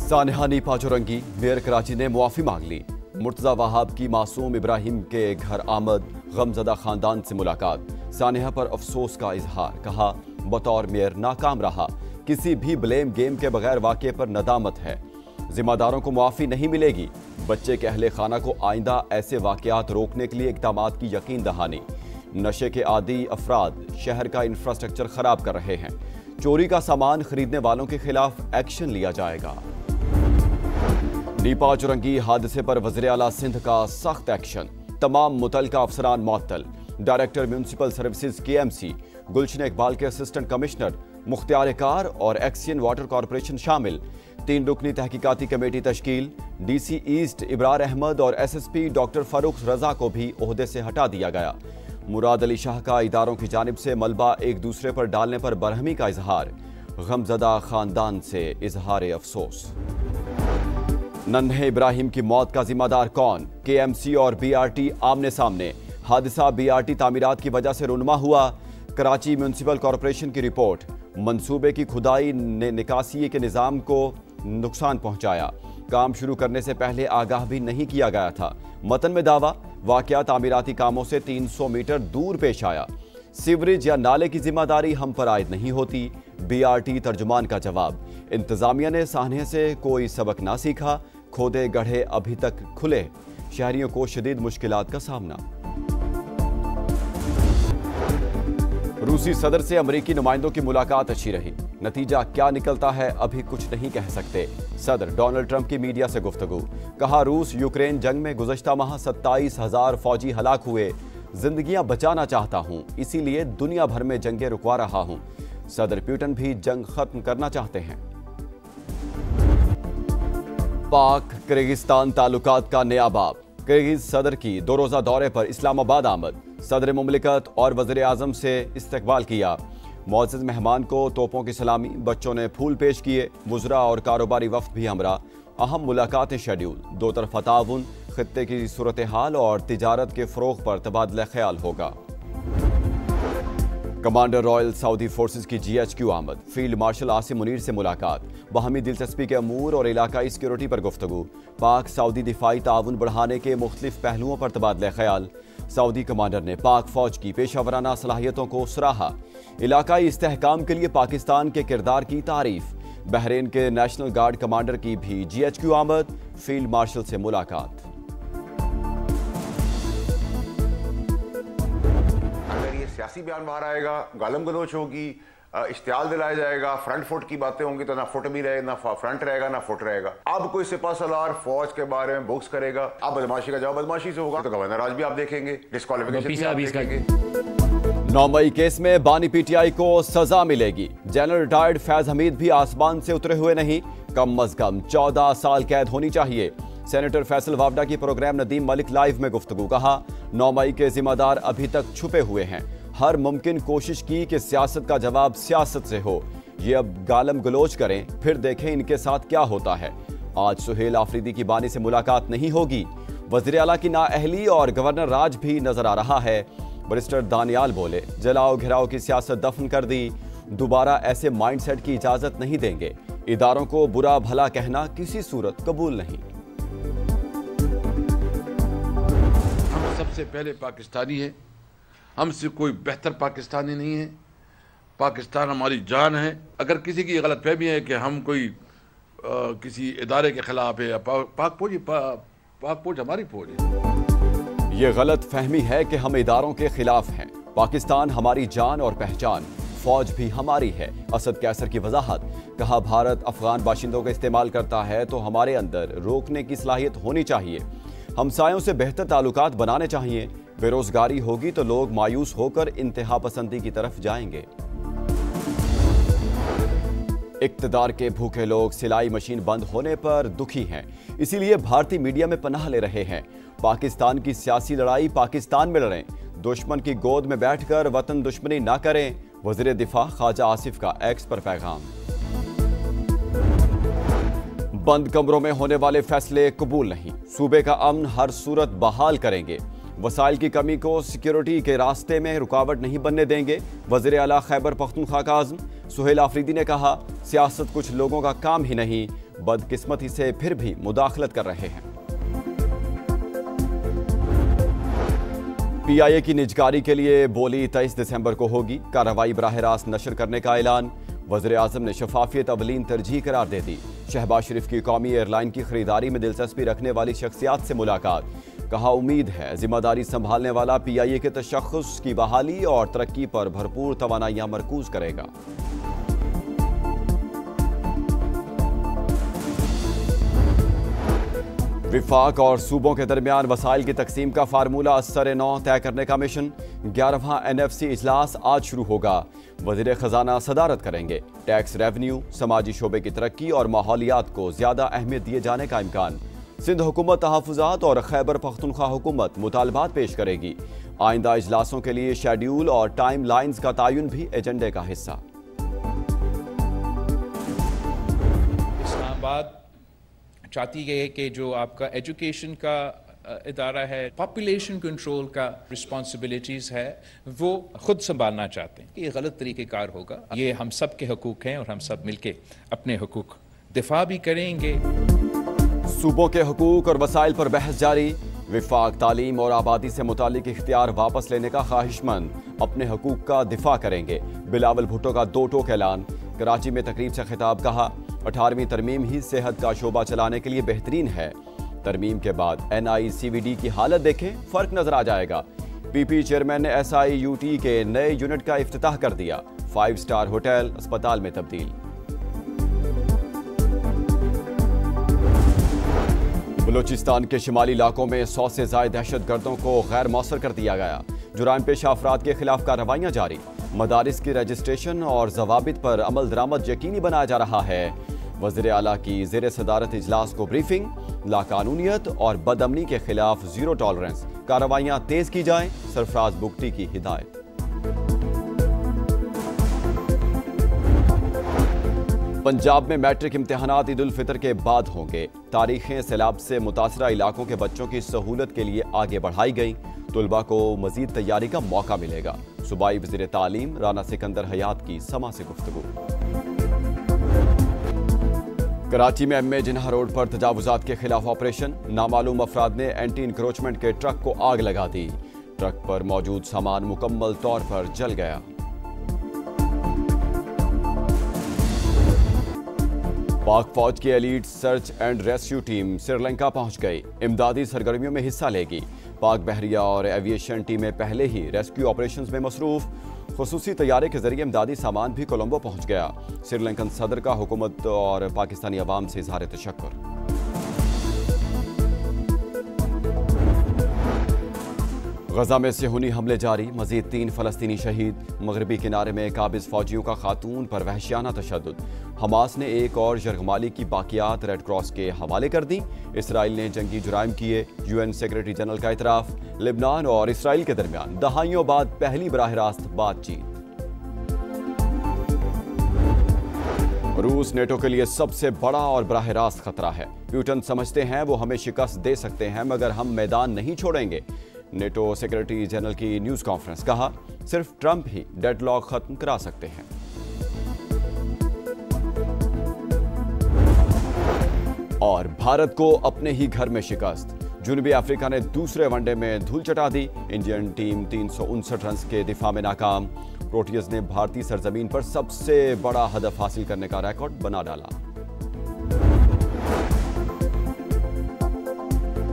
सानिहा Nipah जोरंगी, mayor Karachi ने मुआफी मांग ली। मुर्तजा वहाब की मासूम इब्राहिम के घर आमद, गमजदा खानदान से मुलाकात। सानिहा पर अफसोस का इजहार, कहा बतौर मेयर नाकाम रहा, किसी भी ब्लेम गेम के बगैर वाक़े पर नदामत है, जिम्मेदारों को मुआफी नहीं मिलेगी। बच्चे के अहले खाना को आइंदा ऐसे वाक़यात रोकने के लिए इक़दामात की यकीन दहानी। नशे के आदी अफराद शहर का इंफ्रास्ट्रक्चर खराब कर रहे हैं, चोरी का सामान खरीदने वालों के खिलाफ एक्शन लिया जाएगा। नीपा जोरंगी हादसे पर वज़ीर आला सिंध का सख्त एक्शन, तमाम मुतल्लिका अफसरान मुअत्तल। डायरेक्टर म्यूनिसिपल सर्विसेज KMC गुलशन इकबाल के असिस्टेंट कमिश्नर मुख्तियार कार और एक्सियन वाटर कॉरपोरेशन शामिल। 3 रुकनी तहकीकाती कमेटी तश्कील। DC ईस्ट इब्रार अहमद और SSP डॉक्टर फारूक रजा को भी ओहदे से हटा दिया गया। मुराद अली शाह का इदारों की जानिब से मलबा एक दूसरे पर डालने पर बरहमी का इजहार, गमजदा खानदान से इजहार अफसोस। नन्हे इब्राहिम की मौत का जिम्मेदार कौन? KMC और BRT आमने सामने। हादसा BRT तामीरात की वजह से रुनमा हुआ। कराची म्यूनिसिपल कॉरपोरेशन की रिपोर्ट, मंसूबे की खुदाई ने निकासी के निज़ाम को नुकसान पहुंचाया, काम शुरू करने से पहले आगाह भी नहीं किया गया था। मतन में दावा, वाकया तामीराती कामों से 300 मीटर दूर पेश आया। सीवरेज या नाले की जिम्मेदारी हम पर आयद नहीं होती। BRT तर्जुमान का जवाब, इंतजामिया ने सानिया से कोई सबक ना सीखा, खोदे गढ़े अभी तक खुले, शहरियों को शदीद मुश्किलात का सामना। रूसी सदर से अमरीकी नुमाइंदों की मुलाकात अच्छी रही, नतीजा क्या निकलता है अभी कुछ नहीं कह सकते। सदर डोनाल्ड ट्रंप की मीडिया से गुफ्तगू, कहा रूस यूक्रेन जंग में गुज़श्ता माह 27,000 फौजी हलाक हुए, जिंदगियां बचाना चाहता हूं, इसीलिए दुनिया भर में जंगें रुकवा रहा हूं। सदर पुतिन भी जंग खत्म करना चाहते हैं। पाक किर्गिस्तान ताल्लुकात का नया बाब, किर्गिज सदर की 2 रोज़ा दौरे पर इस्लामाबाद आमद। सदर मुमलिकत और वज़ीर आज़म से इस्तकबाल किया। मुअज़्ज़ज़ मेहमान को तोपों की सलामी, बच्चों ने फूल पेश किए। वुज़रा और कारोबारी वफ़द भी हमरा। अहम मुलाकातें शेड्यूल, 2 तरफ़ा ताउन, खित्ते की सूरत हाल और तिजारत के फ़रोग़ पर तबादला ख्याल होगा। कमांडर रॉयल सऊदी फोर्सेस की GHQ आमद। फील्ड मार्शल आसिम मुनीर से मुलाकात, बाहमी दिलचस्पी के अमूर और इलाकाई सिक्योरिटी पर गुफ्तगू। पाक सऊदी दिफाई ताउन बढ़ाने के मुख्तलिफ पहलुओं पर तबादला ख्याल। सऊदी कमांडर ने पाक फौज की पेशावराना सलाहियतों को सराहा। इलाकाई इस्तेहकाम के लिए पाकिस्तान के किरदार की तारीफ। बहरीन के नेशनल गार्ड कमांडर की भी GHQ आमद, फील्ड मार्शल से मुलाकात। सियासी बयान बाहर आएगा, गालम गलोच होगी, इश्तियाल दिलाया जाएगा, फ्रंट फुट की बातें होंगी तो ना फुट भी रहे, ना फ्रंट रहेगा, ना फुट रहेगा। अब कोई सिपहसालार फौज के बारे में बुक्स करेगा, अब बदमाशी का जवाब बदमाशी से होगा, तो गवर्नर आज भी आप देखेंगे, डिस्क्वालिफिकेशन भी आप देखेंगे। 9 मई केस में बानी PTI को सजा मिलेगी। जनरल रिटायर्ड फैज हमीद भी आसमान से उतरे हुए नहीं, कम अज कम 14 साल कैद होनी चाहिए। सेनेटर फैसल वावडा की प्रोग्राम नदीम मलिक लाइव में गुफ्तगू, कहा 9 मई के जिम्मेदार अभी तक छुपे हुए हैं। हर मुमकिन कोशिश की कि सियासत का जवाब सियासत से हो। ये अब गालम गलोच करें, फिर देखें इनके साथ क्या होता है। आज सुहेल आफरीदी की बानी से मुलाकात नहीं होगी। वज़ीर आला की नाअहली और गवर्नर राज भी नजर आ रहा है। बैरिस्टर दानियाल बोले, जलाओ घिराओ की सियासत दफन कर दी, दोबारा ऐसे माइंडसेट की इजाजत नहीं देंगे। इदारों को बुरा भला कहना किसी सूरत कबूल नहीं। हम सबसे पहले पाकिस्तानी हैं, हमसे कोई बेहतर पाकिस्तानी नहीं है। पाकिस्तान हमारी जान है। अगर किसी की गलत फहमी है कि हम कोई किसी इदारे के खिलाफ है, पाक फौज हमारी फौज है। ये गलत फहमी है कि हम इदारों के खिलाफ हैं। पाकिस्तान हमारी जान और पहचान, फौज भी हमारी है। असद कैसर की वजाहत, कहा भारत अफगान बाशिंदों का इस्तेमाल करता है तो हमारे अंदर रोकने की सलाहियत होनी चाहिए। हमसायों से बेहतर ताल्लुकात बनाने चाहिए। बेरोजगारी होगी तो लोग मायूस होकर इंतहा पसंदी की तरफ जाएंगे। इक्तदार के भूखे लोग सिलाई मशीन बंद होने पर दुखी हैं, इसीलिए भारतीय मीडिया में पनाह ले रहे हैं। पाकिस्तान की सियासी लड़ाई पाकिस्तान में लड़ें, दुश्मन की गोद में बैठकर वतन दुश्मनी ना करें। वज़ीर दिफा ख्वाजा आसिफ का एक्स पर पैगाम। बंद कमरों में होने वाले फैसले कबूल नहीं, सूबे का अमन हर सूरत बहाल करेंगे। वसाइल की कमी को सिक्योरिटी के रास्ते में रुकावट नहीं बनने देंगे। वज़ीर आला खैबर पख्तूनख्वा का आज़म सुहेल आफरीदी ने कहा, सियासत कुछ लोगों का काम ही नहीं, बदकिस्मती से फिर भी मुदाखलत कर रहे हैं। पीआईए की निजकारी के लिए बोली 23 दिसंबर को होगी। कार्रवाई बराह रास्त नशर करने का ऐलान। वज़ीर-ए-आज़म ने शफाफियत अवलीन तरजीह करार दे दी। शहबाज शरीफ की कौमी एयरलाइन की खरीदारी में दिलचस्पी रखने वाली शख्सियात से मुलाकात। कहा, उम्मीद है जिम्मेदारी संभालने वाला पीआईए के तशख्खुस की बहाली और तरक्की पर भरपूर तवानाइयां मरकूज करेगा। विफाक और सूबों के दरमियान वसाइल की तकसीम का फार्मूला असर-ए-नौ तय करने का मिशन। 11वां NFC इजलास आज शुरू होगा। वज़ीर खजाना सदारत करेंगे। टैक्स रेवेन्यू, समाजी शोबे की तरक्की और माहौलियात को ज्यादा अहमियत दिए जाने का इम्कान। सिंध हुकूमत तहफ़्फ़ुज़ात और खैबर पख्तूनख्वा हुकूमत मुतालबात पेश करेगी। आइंदा इजलासों के लिए शेड्यूल और टाइम लाइन्स का तयन भी एजेंडे का हिस्सा। इस्लामाबाद चाहती है कि जो आपका एजुकेशन का इदारा है, पॉपुलेशन कंट्रोल का रिस्पॉन्सिबिलिटीज़ है, वो खुद संभालना चाहते हैं। ये गलत तरीक़ेकार होगा। ये हम सब के हकूक़ हैं और हम सब मिलके अपने हकूक़ दिफा भी करेंगे। सूबों के हकूक़ और वसाइल पर बहस जारी। विफाक तालीम और आबादी से मुतालिक इख्तियार वापस लेने का ख्वाहिशमंद, अपने हकूक़ का दिफा करेंगे। बिलावल भुट्टो का 2 टोक ऐलान। कराची में तकरीब से खिताब। कहा, 18वीं तरमीम ही सेहत का शोबा चलाने के लिए बेहतरीन है। तरमीम के बाद NICVD की हालत देखें, फर्क नजर आ जाएगा। PP चेयरमैन ने SIUT के नए यूनिट का इफ्तिताह कर दिया। 5 स्टार होटल अस्पताल में तब्दील। बलूचिस्तान के शिमाली इलाकों में 100 से ज्यादा दहशतगर्दों को गैर मौसर कर दिया गया। जुराइम पेशा अफराद के खिलाफ कार्रवाइयां जारी। मदारिस की रजिस्ट्रेशन और जवाबित पर अमल दरामद यकीनी बनाया जा रहा है। वज़ीर आला की ज़ेर सदारत इजलास को ब्रीफिंग। लाकानूनियत और बदअमनी के खिलाफ जीरो टॉलरेंस, कार्रवाइयां तेज की जाएं। सरफराज बुगटी की हिदायत। पंजाब में मैट्रिक इम्तिहानात ईद उल फितर के बाद होंगे। तारीखें सैलाब से मुतासरा इलाकों के बच्चों की सहूलत के लिए आगे बढ़ाई गई। तुलबा को मजीद तैयारी का मौका मिलेगा। सूबाई वज़ीर तालीम राना सिकंदर हयात की समा से गुफ्तगू। कराची में MA जिन्हा रोड पर तजावुजात के खिलाफ ऑपरेशन। नामालूम अफराद ने एंटी इंक्रोचमेंट के ट्रक को आग लगा दी। ट्रक पर मौजूद सामान मुकम्मल तौर पर जल गया। पाक फौज की elite search and rescue team Sri Lanka पहुंच गई। इमदादी सरगर्मियों में हिस्सा लेगी। पाक बहरिया और एविएशन टीमें पहले ही रेस्क्यू ऑपरेशंस में मसरूफ। खुसूसी तैयारे के जरिए इमदादी सामान भी कोलंबो पहुंच गया। श्रीलंकन सदर का हुकूमत और पाकिस्तानी अवाम से इजहार तशक्कुर। गजा में सेहूनी हमले जारी। मजीद 3 फलस्तीनी शहीद। मगरबी किनारे में काबिज फौजियों का खातून पर वहशियाना तशद्दुद। हमास ने एक और यरगमाली की बाकियात रेड क्रॉस के हवाले कर दी। इसराइल ने जंगी जुराइम किए। UN सेक्रेटरी जनरल का इतराफ। लेबनान और इसराइल के दरमियान दहाइयों बाद पहली बराह रास्त बातचीत। रूस नेटो के लिए सबसे बड़ा और बराह रास्त खतरा है। प्यूटन समझते हैं वो हमें शिकस्त दे सकते हैं, मगर हम मैदान नहीं छोड़ेंगे। नेटो सेक्रेटरी जनरल की न्यूज कॉन्फ्रेंस। कहा, सिर्फ ट्रंप ही डेडलॉक खत्म करा सकते हैं। और भारत को अपने ही घर में शिकस्त। जुनूबी अफ्रीका ने दूसरे वनडे में धूल चटा दी। इंडियन टीम 359 रन के दिफा में नाकाम। प्रोटियस ने भारतीय सरजमीन पर सबसे बड़ा हदफ हासिल करने का रिकॉर्ड बना डाला।